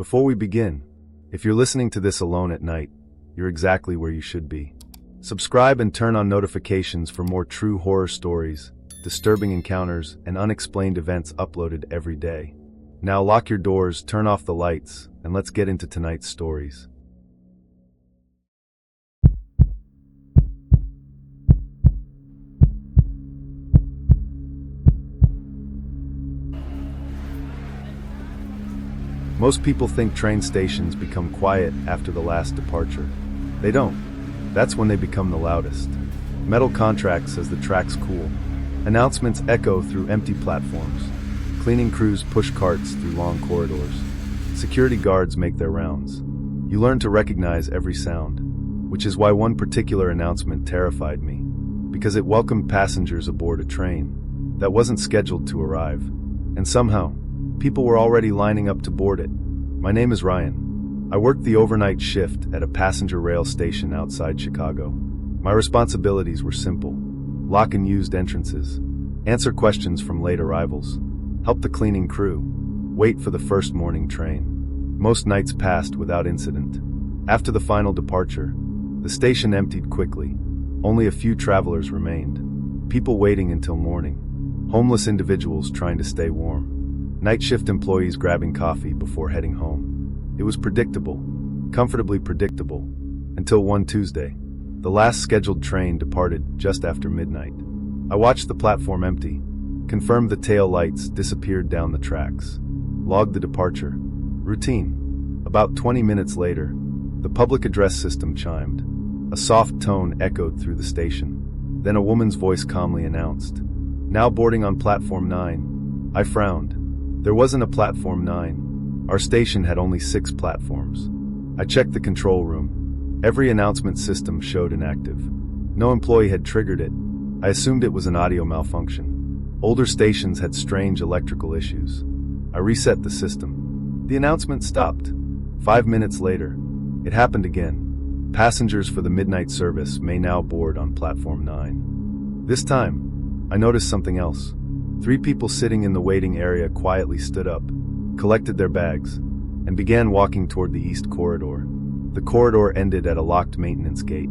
Before we begin, if you're listening to this alone at night, you're exactly where you should be. Subscribe and turn on notifications for more true horror stories, disturbing encounters, and unexplained events uploaded every day. Now lock your doors, turn off the lights, and let's get into tonight's stories. Most people think train stations become quiet after the last departure. They don't. That's when they become the loudest. Metal contracts as the tracks cool. Announcements echo through empty platforms. Cleaning crews push carts through long corridors. Security guards make their rounds. You learn to recognize every sound, which is why one particular announcement terrified me, because it welcomed passengers aboard a train that wasn't scheduled to arrive. And somehow, people were already lining up to board it. My name is Ryan. I worked the overnight shift at a passenger rail station outside Chicago. My responsibilities were simple: lock and used entrances, answer questions from late arrivals, help the cleaning crew, wait for the first morning train. Most nights passed without incident. After the final departure, the station emptied quickly. Only a few travelers remained. People waiting until morning. Homeless individuals trying to stay warm. Night shift employees grabbing coffee before heading home. It was predictable, comfortably predictable, until one Tuesday. The last scheduled train departed just after midnight. I watched the platform empty, confirmed the tail lights disappeared down the tracks, logged the departure. Routine. About 20 minutes later, the public address system chimed. A soft tone echoed through the station. Then a woman's voice calmly announced, "Now boarding on platform 9. I frowned. There wasn't a platform 9. Our station had only 6 platforms. I checked the control room. Every announcement system showed inactive. No employee had triggered it. I assumed it was an audio malfunction. Older stations had strange electrical issues. I reset the system. The announcement stopped. 5 minutes later, it happened again. Passengers for the midnight service may now board on platform 9. This time, I noticed something else. 3 people sitting in the waiting area quietly stood up, collected their bags, and began walking toward the east corridor. The corridor ended at a locked maintenance gate.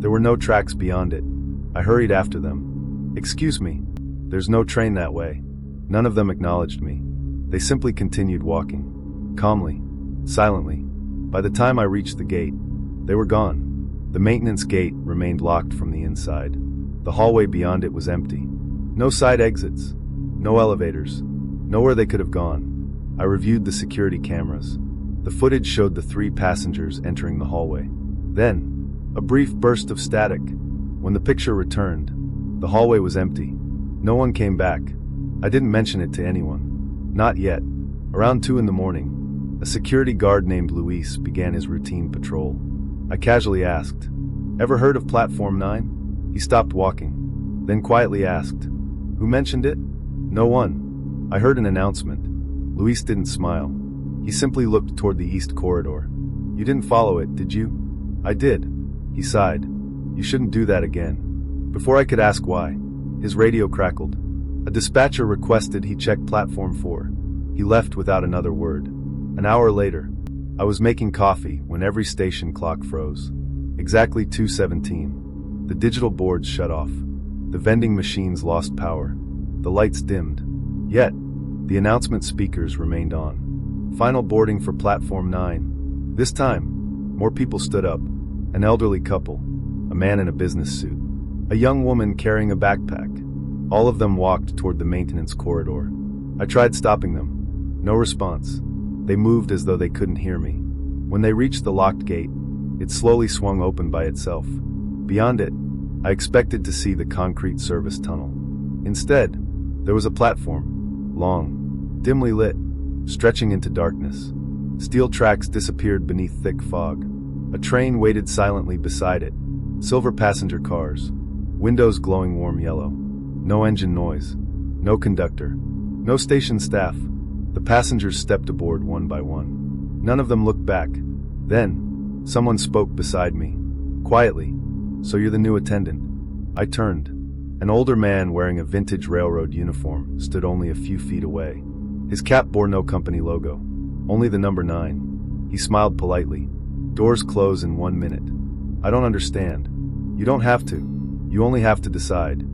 There were no tracks beyond it. I hurried after them. "Excuse me, there's no train that way." None of them acknowledged me. They simply continued walking, calmly, silently. By the time I reached the gate, they were gone. The maintenance gate remained locked from the inside. The hallway beyond it was empty. No side exits. No elevators. Nowhere they could have gone. I reviewed the security cameras. The footage showed the 3 passengers entering the hallway. Then, a brief burst of static. When the picture returned, the hallway was empty. No one came back. I didn't mention it to anyone. Not yet. Around 2 in the morning, a security guard named Luis began his routine patrol. I casually asked, "Ever heard of Platform 9? He stopped walking, then quietly asked, "Who mentioned it?" "No one. I heard an announcement." Luis didn't smile. He simply looked toward the east corridor. "You didn't follow it, did you?" "I did." He sighed. "You shouldn't do that again." Before I could ask why, his radio crackled. A dispatcher requested he check platform 4. He left without another word. An hour later, I was making coffee when every station clock froze. Exactly 2:17. The digital boards shut off. The vending machines lost power. The lights dimmed. Yet, the announcement speakers remained on. Final boarding for platform 9. This time, more people stood up. An elderly couple, a man in a business suit, a young woman carrying a backpack. All of them walked toward the maintenance corridor. I tried stopping them. No response. They moved as though they couldn't hear me. When they reached the locked gate, it slowly swung open by itself. Beyond it, I expected to see the concrete service tunnel. Instead, there was a platform, long, dimly lit, stretching into darkness. Steel tracks disappeared beneath thick fog. A train waited silently beside it. Silver passenger cars, windows glowing warm yellow. No engine noise, no conductor, no station staff. The passengers stepped aboard one by one. None of them looked back. Then, someone spoke beside me, quietly. "So you're the new attendant?" I turned. An older man wearing a vintage railroad uniform stood only a few feet away. His cap bore no company logo. Only the number 9. He smiled politely. Doors close in 1 minute. I don't understand. You don't have to. You only have to decide.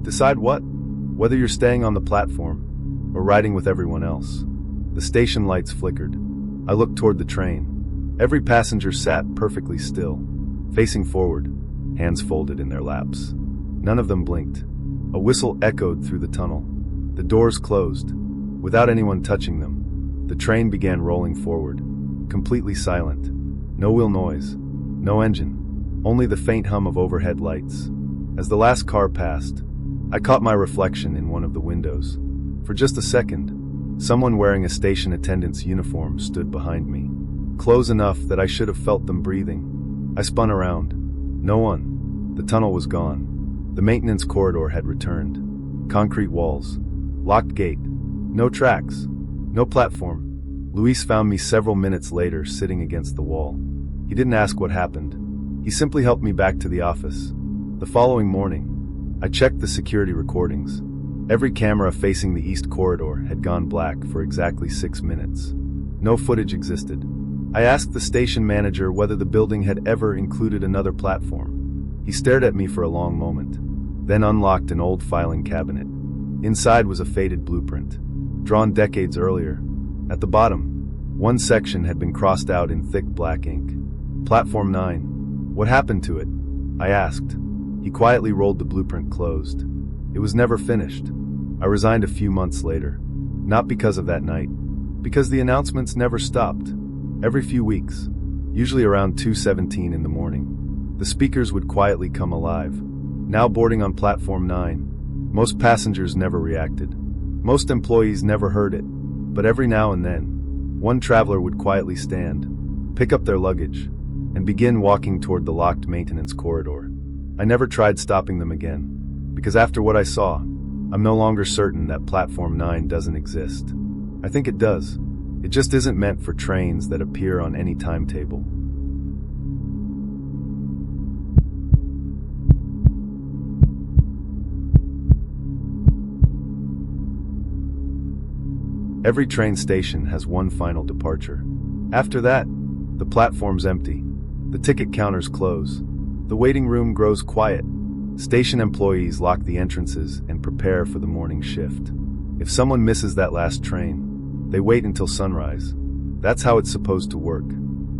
Decide what? Whether you're staying on the platform or riding with everyone else. The station lights flickered. I looked toward the train. Every passenger sat perfectly still, facing forward, hands folded in their laps. None of them blinked. A whistle echoed through the tunnel. The doors closed. Without anyone touching them, the train began rolling forward, completely silent. No wheel noise, no engine, only the faint hum of overhead lights. As the last car passed, I caught my reflection in one of the windows. For just a second, someone wearing a station attendant's uniform stood behind me, close enough that I should have felt them breathing. I spun around. No one. The tunnel was gone. The maintenance corridor had returned. Concrete walls. Locked gate. No tracks. No platform. Luis found me several minutes later sitting against the wall. He didn't ask what happened. He simply helped me back to the office. The following morning, I checked the security recordings. Every camera facing the east corridor had gone black for exactly 6 minutes. No footage existed. I asked the station manager whether the building had ever included another platform. He stared at me for a long moment, then unlocked an old filing cabinet. Inside was a faded blueprint, drawn decades earlier. At the bottom, one section had been crossed out in thick black ink. Platform 9. What happened to it? I asked. He quietly rolled the blueprint closed. It was never finished. I resigned a few months later. Not because of that night. Because the announcements never stopped. Every few weeks, usually around 2:17 in the morning, the speakers would quietly come alive. Now boarding on Platform 9. Most passengers never reacted. Most employees never heard it. But every now and then, one traveler would quietly stand, pick up their luggage, and begin walking toward the locked maintenance corridor. I never tried stopping them again, because after what I saw, I'm no longer certain that Platform 9 doesn't exist. I think it does. It just isn't meant for trains that appear on any timetable. Every train station has one final departure. After that, the platform's empty. The ticket counters close. The waiting room grows quiet. Station employees lock the entrances and prepare for the morning shift. If someone misses that last train, they wait until sunrise. That's how it's supposed to work.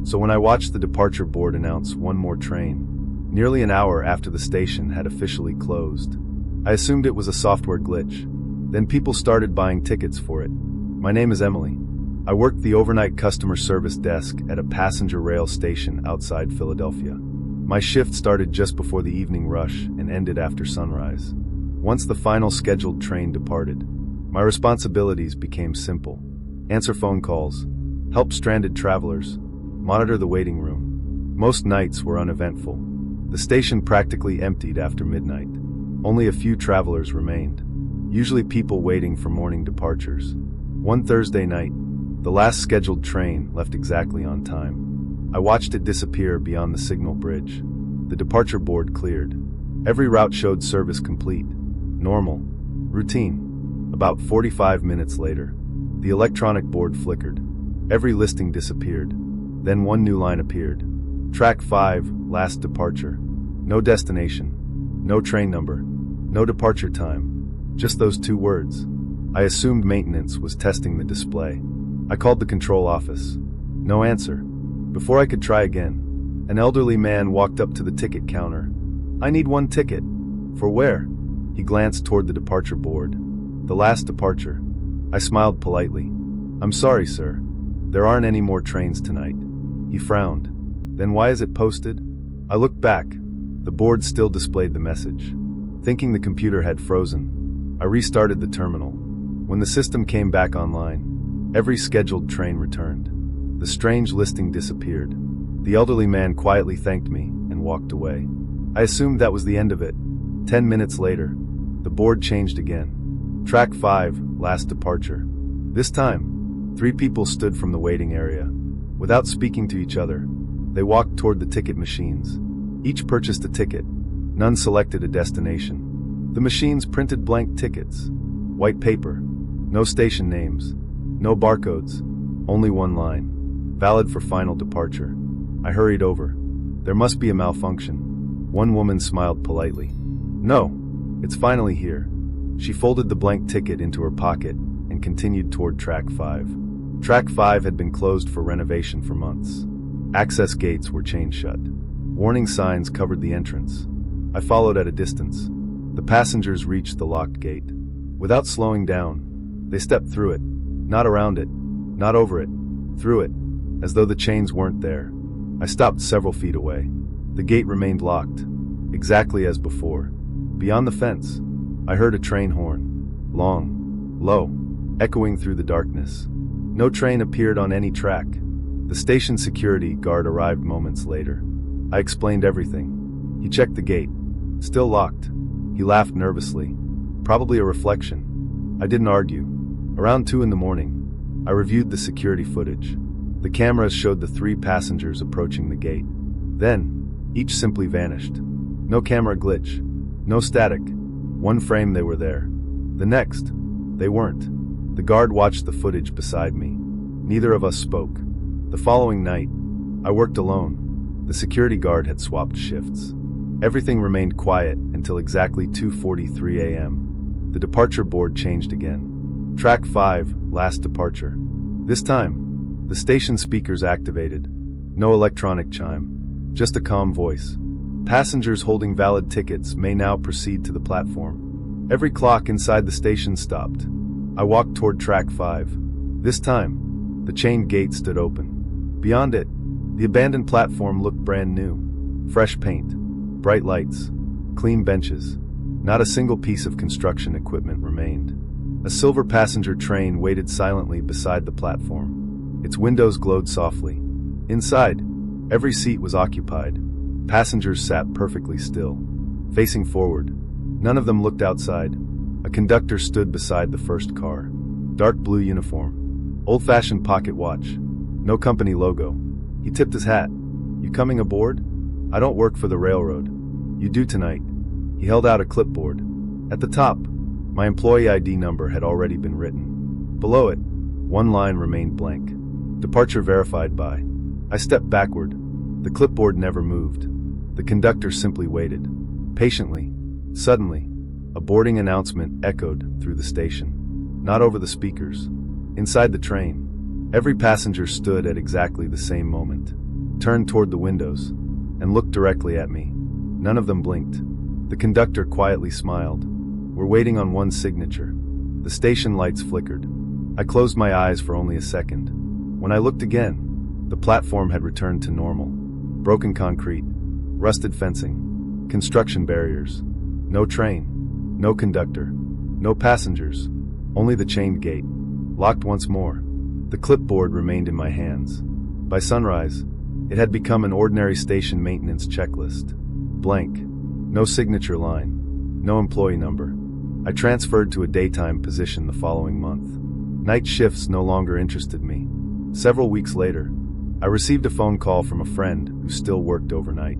So when I watched the departure board announce one more train, nearly an hour after the station had officially closed, I assumed it was a software glitch. Then people started buying tickets for it. My name is Emily. I worked the overnight customer service desk at a passenger rail station outside Philadelphia. My shift started just before the evening rush and ended after sunrise. Once the final scheduled train departed, my responsibilities became simple. Answer phone calls, help stranded travelers, monitor the waiting room. Most nights were uneventful. The station practically emptied after midnight. Only a few travelers remained, usually people waiting for morning departures. One Thursday night, the last scheduled train left exactly on time. I watched it disappear beyond the signal bridge. The departure board cleared. Every route showed service complete. Normal. Routine. About 45 minutes later, the electronic board flickered. Every listing disappeared. Then one new line appeared. Track 5, last departure. No destination. No train number. No departure time. Just those 2 words. I assumed maintenance was testing the display. I called the control office. No answer. Before I could try again, an elderly man walked up to the ticket counter. I need 1 ticket. For where? He glanced toward the departure board. The last departure. I smiled politely. I'm sorry, sir. There aren't any more trains tonight. He frowned. Then why is it posted? I looked back. The board still displayed the message. Thinking the computer had frozen, I restarted the terminal. When the system came back online, every scheduled train returned. The strange listing disappeared. The elderly man quietly thanked me and walked away. I assumed that was the end of it. 10 minutes later, the board changed again. Track 5, last departure. This time, 3 people stood from the waiting area. Without speaking to each other, they walked toward the ticket machines. Each purchased a ticket. None selected a destination. The machines printed blank tickets. White paper. No station names. No barcodes. Only one line. Valid for final departure. I hurried over. There must be a malfunction. One woman smiled politely. No, it's finally here. She folded the blank ticket into her pocket and continued toward Track 5. Track 5 had been closed for renovation for months. Access gates were chained shut. Warning signs covered the entrance. I followed at a distance. The passengers reached the locked gate. Without slowing down, they stepped through it. Not around it, not over it, through it, as though the chains weren't there. I stopped several feet away. The gate remained locked, exactly as before. Beyond the fence, I heard a train horn. Long, low, echoing through the darkness. No train appeared on any track. The station security guard arrived moments later. I explained everything. He checked the gate. Still locked. He laughed nervously. Probably a reflection. I didn't argue. Around 2 a.m, I reviewed the security footage. The cameras showed the 3 passengers approaching the gate. Then, each simply vanished. No camera glitch. No static. One frame they were there. The next, they weren't. The guard watched the footage beside me. Neither of us spoke. The following night, I worked alone. The security guard had swapped shifts. Everything remained quiet until exactly 2:43 a.m. The departure board changed again. Track 5, last departure. This time, the station speakers activated. No electronic chime. Just a calm voice. Passengers holding valid tickets may now proceed to the platform. Every clock inside the station stopped. I walked toward Track 5. This time, the chained gate stood open. Beyond it, the abandoned platform looked brand new. Fresh paint, bright lights, clean benches. Not a single piece of construction equipment remained. A silver passenger train waited silently beside the platform. Its windows glowed softly. Inside, every seat was occupied. Passengers sat perfectly still, facing forward. None of them looked outside. A conductor stood beside the first car. Dark blue uniform. Old-fashioned pocket watch. No company logo. He tipped his hat. "You coming aboard?" "I don't work for the railroad." "You do tonight." He held out a clipboard. At the top, my employee ID number had already been written. Below it, one line remained blank. Departure verified by. I stepped backward. The clipboard never moved. The conductor simply waited. Patiently. Suddenly, a boarding announcement echoed through the station. Not over the speakers. Inside the train, every passenger stood at exactly the same moment, turned toward the windows, and looked directly at me. None of them blinked. The conductor quietly smiled. "We're waiting on one signature." The station lights flickered. I closed my eyes for only a second. When I looked again, the platform had returned to normal. Broken concrete, rusted fencing, construction barriers. No train, no conductor, no passengers, only the chained gate. Locked once more. The clipboard remained in my hands. By sunrise, it had become an ordinary station maintenance checklist. Blank. No signature line. No employee number. I transferred to a daytime position the following month. Night shifts no longer interested me. Several weeks later, I received a phone call from a friend who still worked overnight.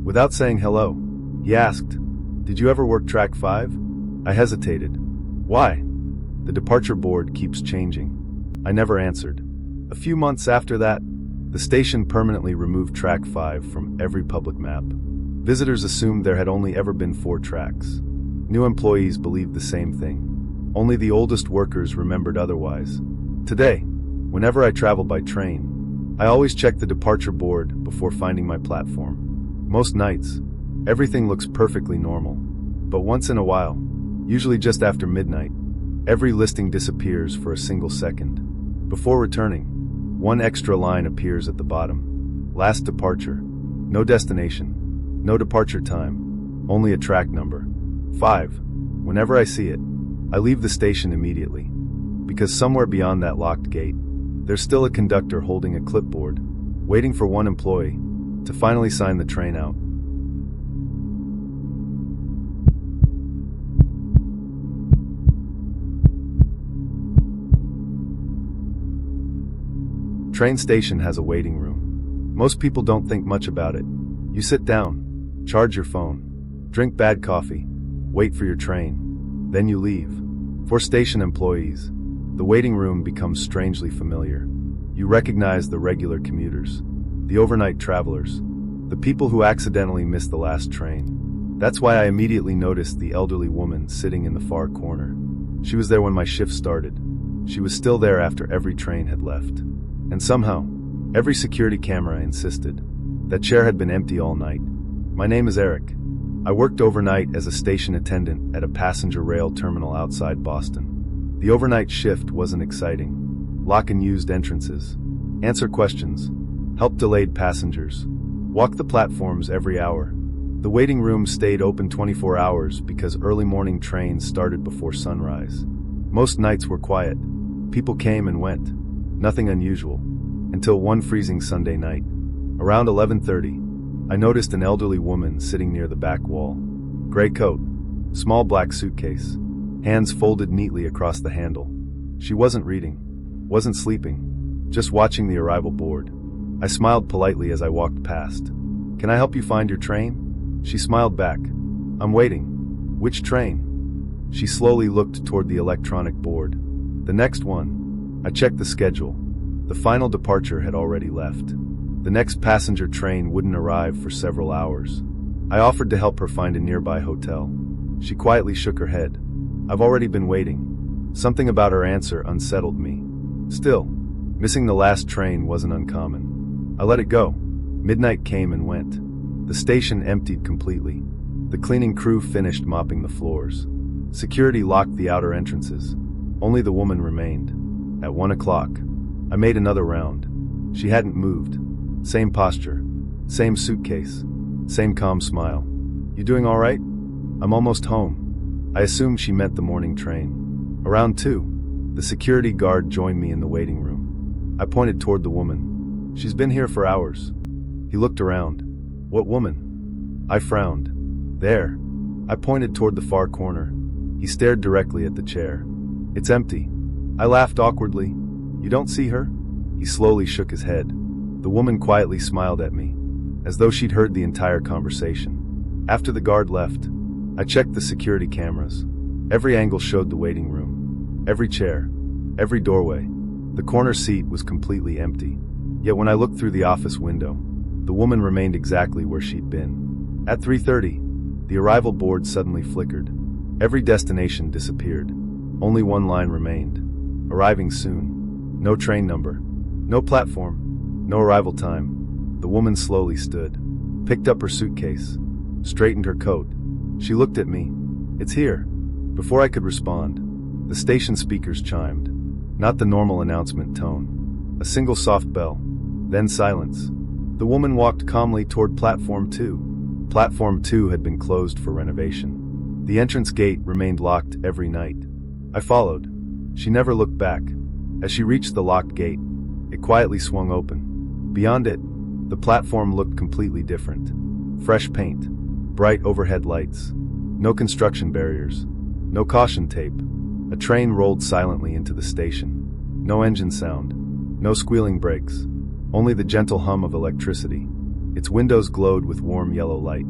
Without saying hello, he asked, "Did you ever work Track 5? I hesitated. "Why?" "The departure board keeps changing." I never answered. A few months after that, the station permanently removed Track 5 from every public map. Visitors assumed there had only ever been 4 tracks. New employees believed the same thing. Only the oldest workers remembered otherwise. Today, whenever I travel by train, I always check the departure board before finding my platform. Most nights, everything looks perfectly normal. But once in a while, usually just after midnight, every listing disappears for a single second. Before returning, one extra line appears at the bottom. Last departure. No destination. No departure time. Only a track number. 5. Whenever I see it, I leave the station immediately. Because somewhere beyond that locked gate, there's still a conductor holding a clipboard, waiting for one employee to finally sign the train out. Train station has a waiting room. Most people don't think much about it. You sit down, charge your phone, drink bad coffee, wait for your train. Then you leave. For station employees, the waiting room becomes strangely familiar. You recognize the regular commuters, the overnight travelers, the people who accidentally missed the last train. That's why I immediately noticed the elderly woman sitting in the far corner. She was there when my shift started. She was still there after every train had left. And somehow, every security camera insisted. That chair had been empty all night. My name is Eric. I worked overnight as a station attendant at a passenger rail terminal outside Boston. The overnight shift wasn't exciting. Lock and used entrances, answer questions, help delayed passengers, walk the platforms every hour. The waiting room stayed open 24 hours because early morning trains started before sunrise. Most nights were quiet. People came and went. Nothing unusual. Until one freezing Sunday night. Around 11:30, I noticed an elderly woman sitting near the back wall. Gray coat, small black suitcase, hands folded neatly across the handle. She wasn't reading, wasn't sleeping, just watching the arrival board. I smiled politely as I walked past. "Can I help you find your train?" She smiled back. "I'm waiting." "Which train?" She slowly looked toward the electronic board. "The next one." I checked the schedule. The final departure had already left. The next passenger train wouldn't arrive for several hours. I offered to help her find a nearby hotel. She quietly shook her head. "I've already been waiting." Something about her answer unsettled me. Still, missing the last train wasn't uncommon. I let it go. Midnight came and went. The station emptied completely. The cleaning crew finished mopping the floors. Security locked the outer entrances. Only the woman remained. At 1 o'clock, I made another round. She hadn't moved. Same posture, same suitcase, same calm smile. "You doing all right?" "I'm almost home." I assumed she meant the morning train. Around 2, the security guard joined me in the waiting room. I pointed toward the woman. "She's been here for hours." He looked around. "What woman?" I frowned. "There." I pointed toward the far corner. He stared directly at the chair. "It's empty." I laughed awkwardly. "You don't see her?" He slowly shook his head. The woman quietly smiled at me, as though she'd heard the entire conversation. After the guard left, I checked the security cameras. Every angle showed the waiting room. Every chair, every doorway. The corner seat was completely empty. Yet when I looked through the office window, the woman remained exactly where she'd been. At 3:30, the arrival board suddenly flickered. Every destination disappeared. Only one line remained. "Arriving soon." No train number. No platform. No arrival time. The woman slowly stood, picked up her suitcase, straightened her coat. She looked at me. "It's here." Before I could respond, the station speakers chimed. Not the normal announcement tone. A single soft bell. Then silence. The woman walked calmly toward Platform 2. Platform 2 had been closed for renovation. The entrance gate remained locked every night. I followed. She never looked back. As she reached the locked gate, it quietly swung open. Beyond it, the platform looked completely different. Fresh paint, bright overhead lights, no construction barriers, no caution tape. A train rolled silently into the station. No engine sound, no squealing brakes, only the gentle hum of electricity. Its windows glowed with warm yellow light.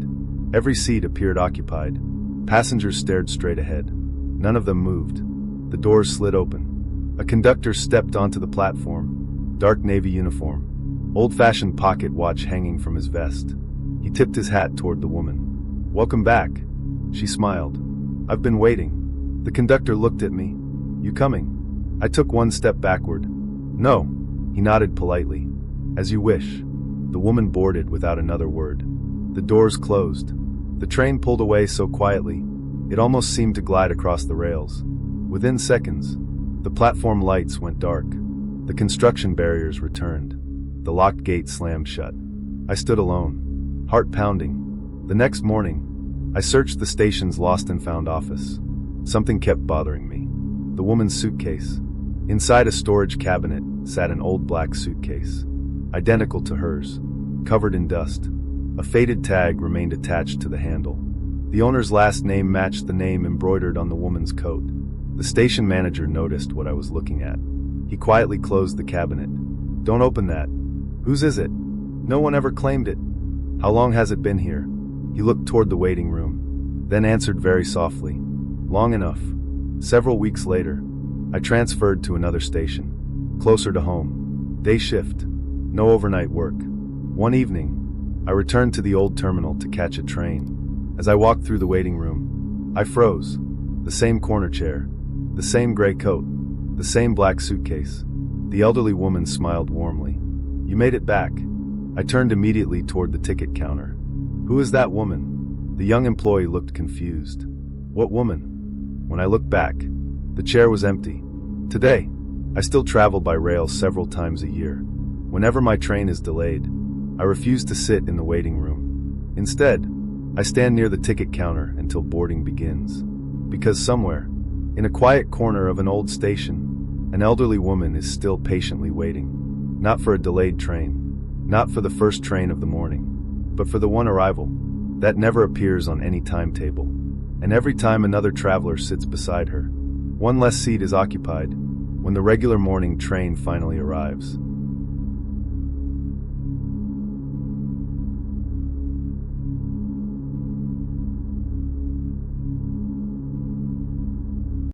Every seat appeared occupied. Passengers stared straight ahead. None of them moved. The doors slid open. A conductor stepped onto the platform, dark navy uniform, old-fashioned pocket watch hanging from his vest. He tipped his hat toward the woman. "Welcome back." She smiled. "I've been waiting." The conductor looked at me. "You coming?" I took one step backward. "No." He nodded politely. "As you wish." The woman boarded without another word. The doors closed. The train pulled away so quietly, it almost seemed to glide across the rails. Within seconds, the platform lights went dark. The construction barriers returned. The locked gate slammed shut. I stood alone, heart pounding. The next morning, I searched the station's lost and found office. Something kept bothering me. The woman's suitcase. Inside a storage cabinet sat an old black suitcase, identical to hers, covered in dust. A faded tag remained attached to the handle. The owner's last name matched the name embroidered on the woman's coat. The station manager noticed what I was looking at. He quietly closed the cabinet. "Don't open that." "Whose is it?" "No one ever claimed it." "How long has it been here?" He looked toward the waiting room, then answered very softly. "Long enough." Several weeks later, I transferred to another station, closer to home. Day shift. No overnight work. One evening, I returned to the old terminal to catch a train. As I walked through the waiting room, I froze. The same corner chair, the same gray coat, the same black suitcase. The elderly woman smiled warmly. "You made it back." I turned immediately toward the ticket counter. "Who is that woman?" The young employee looked confused. "What woman?" When I looked back, the chair was empty. Today, I still travel by rail several times a year. Whenever my train is delayed, I refuse to sit in the waiting room. Instead, I stand near the ticket counter until boarding begins. Because somewhere, in a quiet corner of an old station, an elderly woman is still patiently waiting. Not for a delayed train, not for the first train of the morning, but for the one arrival that never appears on any timetable. And every time another traveler sits beside her, one less seat is occupied when the regular morning train finally arrives.